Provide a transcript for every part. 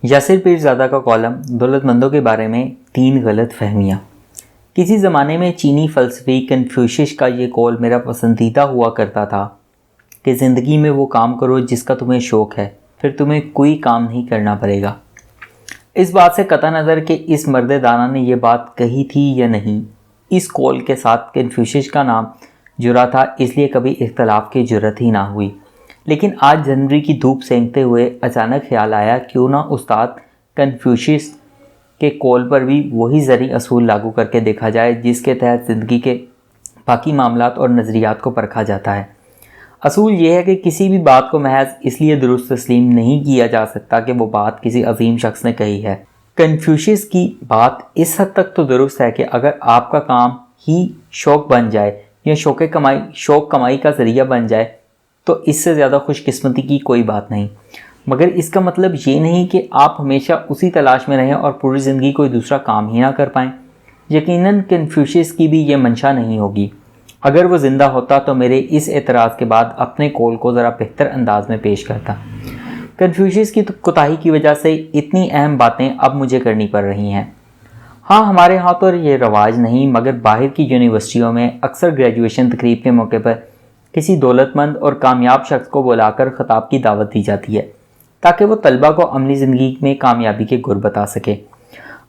यासिर पीरज़ादा का कॉलम दौलतमंदों के बारे में 3 गलत फहमियाँ। किसी ज़माने में चीनी फ़लसफ़ी कन्फ्यूशियस का ये कौल मेरा पसंदीदा हुआ करता था कि ज़िंदगी में वो काम करो जिसका तुम्हें शौक़ है, फिर तुम्हें कोई काम नहीं करना पड़ेगा। इस बात से कतई नज़र कि इस मर्द दाना ने यह बात कही थी या नहीं, इस कौल के साथ कन्फ्यूशियस का नाम जुड़ा था, इसलिए कभी इख्तलाफ की ज़रूरत ही ना हुई। लेकिन आज जनवरी की धूप सेंकते हुए अचानक ख्याल आया, क्यों ना उस्ताद कन्फ्यूशियस के कौल पर भी वही ज़री असूल लागू करके देखा जाए जिसके तहत ज़िंदगी के बाकी मामलात और नज़रियात को परखा जाता है। असूल ये है कि किसी भी बात को महज इसलिए दुरुस्त तस्लीम नहीं किया जा सकता कि वो बात किसी अजीम शख्स ने कही है। कन्फ्यूशियस की बात इस हद तक तो दुरुस्त है कि अगर आपका काम ही शौक़ बन जाए या शौक़ कमाई का ज़रिया बन जाए तो इससे ज़्यादा खुशकिस्मती की कोई बात नहीं। मगर इसका मतलब ये नहीं कि आप हमेशा उसी तलाश में रहें और पूरी ज़िंदगी कोई दूसरा काम ही ना कर पाएँ। यकीनन कन्फ्यूशियस की भी ये मंशा नहीं होगी। अगर वो ज़िंदा होता तो मेरे इस एतराज़ के बाद अपने कौल को ज़रा बेहतर अंदाज में पेश करता। कन्फ्यूशियस की कोताही की वजह से इतनी अहम बातें अब मुझे करनी पड़ रही हैं। हाँ, हमारे यहाँ तो ये रवाज नहीं, मगर बाहर की यूनिवर्सिटियों में अक्सर ग्रेजुएशन तकरीब के मौके पर किसी दौलतमंद और कामयाब शख्स को बुलाकर ख़िताब की दावत दी जाती है ताकि वो तलबा को अमली ज़िंदगी में कामयाबी के गुर बता सके।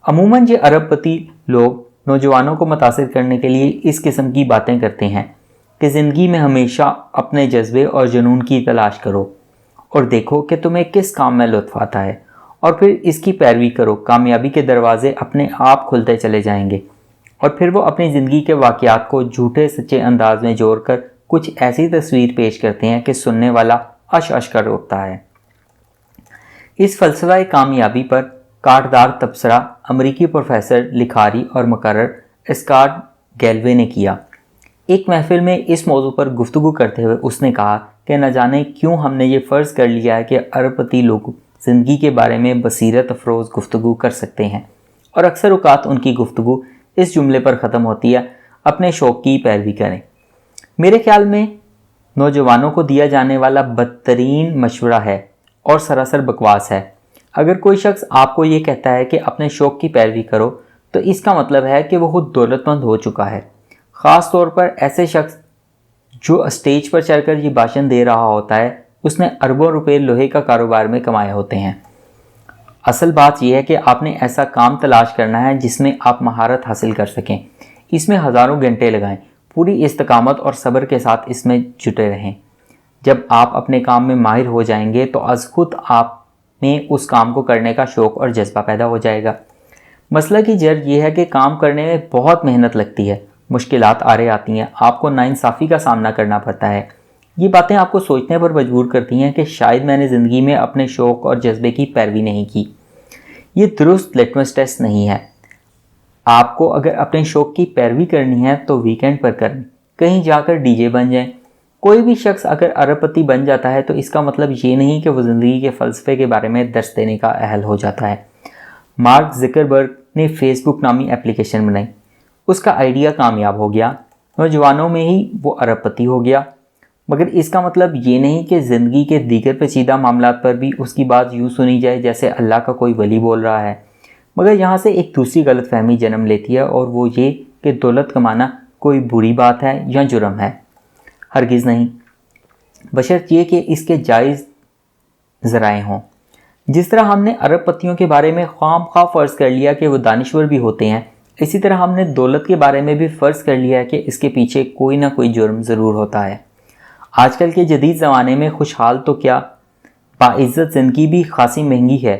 अमूमन ये अरबपति लोग नौजवानों को मुतासिर करने के लिए इस किस्म की बातें करते हैं कि ज़िंदगी में हमेशा अपने जज्बे और जुनून की तलाश करो और देखो कि तुम्हें किस काम में लुत्फ़ आता है और फिर इसकी पैरवी करो। कामयाबी के दरवाजे अपने आप खुलते चले जाएंगे। और फिर वो अपनी ज़िंदगी के वाक़यात को झूठे सच्चे अंदाज में जोड़कर कुछ ऐसी तस्वीर पेश करते हैं कि सुनने वाला अश अश कर उठता है। इस फ़लसफ़ा कामयाबी पर काटदार तबसरा अमरीकी प्रोफेसर, लिखारी और मुकर्रर स्कॉट गैल्वे ने किया। एक महफिल में इस मौजू पर गुफ्तगू करते हुए उसने कहा कि न जाने क्यों हमने ये फ़र्ज़ कर लिया है कि अरबपति लोग ज़िंदगी के बारे में बसीरत अफरोज़ गुफ्तगू कर सकते हैं और अक्सर औक़ात उनकी गुफ्तगू इस जुमले पर ख़त्म होती है, अपने शौक़ की पैरवी करें। मेरे ख्याल में नौजवानों को दिया जाने वाला बदतरीन मशवरा है और सरासर बकवास है। अगर कोई शख्स आपको ये कहता है कि अपने शौक़ की पैरवी करो तो इसका मतलब है कि वह खुद दौलतमंद हो चुका है। ख़ास तौर पर ऐसे शख्स जो स्टेज पर चढ़कर ये भाषण दे रहा होता है, उसने अरबों रुपए लोहे का कारोबार में कमाए होते हैं। असल बात यह है कि आपने ऐसा काम तलाश करना है जिसमें आप महारत हासिल कर सकें। इसमें हज़ारों घंटे लगाएं, पूरी इस्तकामत और सब्र के साथ इसमें जुटे रहें। जब आप अपने काम में माहिर हो जाएंगे तो अज़ खुद आप में उस काम को करने का शौक़ और जज्बा पैदा हो जाएगा। मसला की जड़ यह है कि काम करने में बहुत मेहनत लगती है, मुश्किलात आरे आती हैं, आपको नाइंसाफ़ी का सामना करना पड़ता है। ये बातें आपको सोचने पर मजबूर करती हैं कि शायद मैंने ज़िंदगी में अपने शौक़ और जज्बे की पैरवी नहीं की। ये दुरुस्त लिटमस टेस्ट नहीं है। आपको अगर अपने शौक़ की पैरवी करनी है तो वीकेंड पर करें, कहीं जाकर डीजे बन जाएं। कोई भी शख्स अगर अरबपति बन जाता है तो इसका मतलब ये नहीं कि वो ज़िंदगी के फ़लसफ़े के बारे में दर्स देने का अहल हो जाता है। मार्क ज़करबर्ग ने फेसबुक नामी एप्लीकेशन बनाई, उसका आइडिया कामयाब हो गया, नौजवानों में ही वो अरबपति हो गया। मगर इसका मतलब ये नहीं कि ज़िंदगी के दीगर पेचीदा मामलात पर भी उसकी बात यूँ सुनी जाए जैसे अल्लाह का कोई वली बोल रहा है। मगर यहाँ से एक दूसरी गलतफहमी जन्म लेती है और वो ये कि दौलत कमाना कोई बुरी बात है या जुर्म है। हरगिज़ नहीं, बशर्त ये कि इसके जायज़ ज़राए हों। जिस तरह हमने अरबपतियों के बारे में ख्वाम-ख्वाह फ़र्ज़ कर लिया कि वो दानिश्वर भी होते हैं, इसी तरह हमने दौलत के बारे में भी फ़र्ज़ कर लिया है कि इसके पीछे कोई ना कोई जुर्म ज़रूर होता है। आजकल के जदीद ज़माने में खुशहाल तो क्या, बाइज़्ज़त ज़िंदगी भी खासी महंगी है।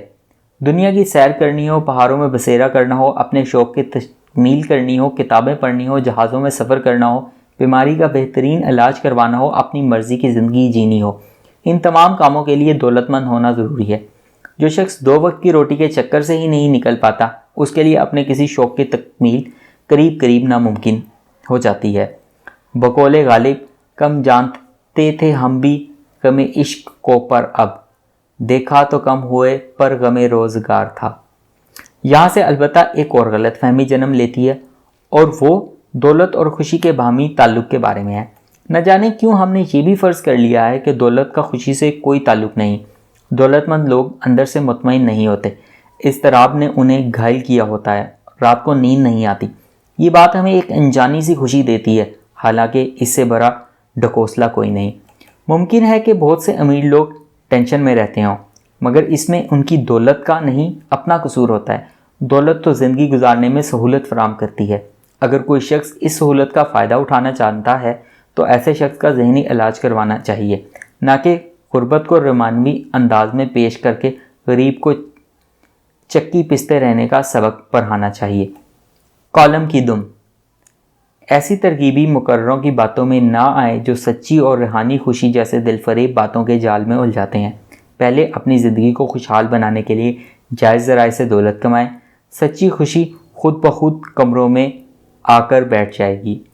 दुनिया की सैर करनी हो, पहाड़ों में बसेरा करना हो, अपने शौक़ की तकमील करनी हो, किताबें पढ़नी हो, जहाज़ों में सफ़र करना हो, बीमारी का बेहतरीन इलाज करवाना हो, अपनी मर्ज़ी की ज़िंदगी जीनी हो, इन तमाम कामों के लिए दौलतमंद होना ज़रूरी है। जो शख्स 2 वक्त की रोटी के चक्कर से ही नहीं निकल पाता, उसके लिए अपने किसी शौक़ की तकमील करीब करीब नामुमकिन हो जाती है। बकौले गालिब, कम जानते थे हम भी गमे इश्क को, पर अब देखा तो कम हुए पर गमे रोज़गार था। यहाँ से अलबत्ता एक और गलत फहमी जन्म लेती है और वो दौलत और खुशी के बाहमी ताल्लुक़ के बारे में है। न जाने क्यों हमने ये भी फ़र्ज़ कर लिया है कि दौलत का खुशी से कोई ताल्लुक़ नहीं। दौलतमंद लोग अंदर से मुतमईन नहीं होते। इज़्तिराब ने उन्हें घायल किया होता है, रात को नींद नहीं आती। ये बात हमें एक अनजानी सी खुशी देती है, हालांकि इससे बड़ा ढकोसला कोई नहीं। मुमकिन है कि बहुत से अमीर लोग टेंशन में रहते हों, मगर इसमें उनकी दौलत का नहीं, अपना कसूर होता है। दौलत तो ज़िंदगी गुजारने में सहूलत फराहम करती है। अगर कोई शख्स इस सहूलत का फ़ायदा उठाना चाहता है तो ऐसे शख्स का ज़हनी इलाज करवाना चाहिए, ना कि गुर्बत को रोमानवी अंदाज में पेश करके गरीब को चक्की पिसते रहने का सबक पढ़ाना चाहिए। कॉलम की दुम। ऐसी तरकीबी मुकर्ररों की बातों में ना आए जो सच्ची और रूहानी खुशी जैसे दिलफरेब बातों के जाल में उलझाते हैं। पहले अपनी ज़िंदगी को खुशहाल बनाने के लिए जायज़ ज़राए से दौलत कमाएं। सच्ची खुशी खुद ब खुद कमरों में आकर बैठ जाएगी।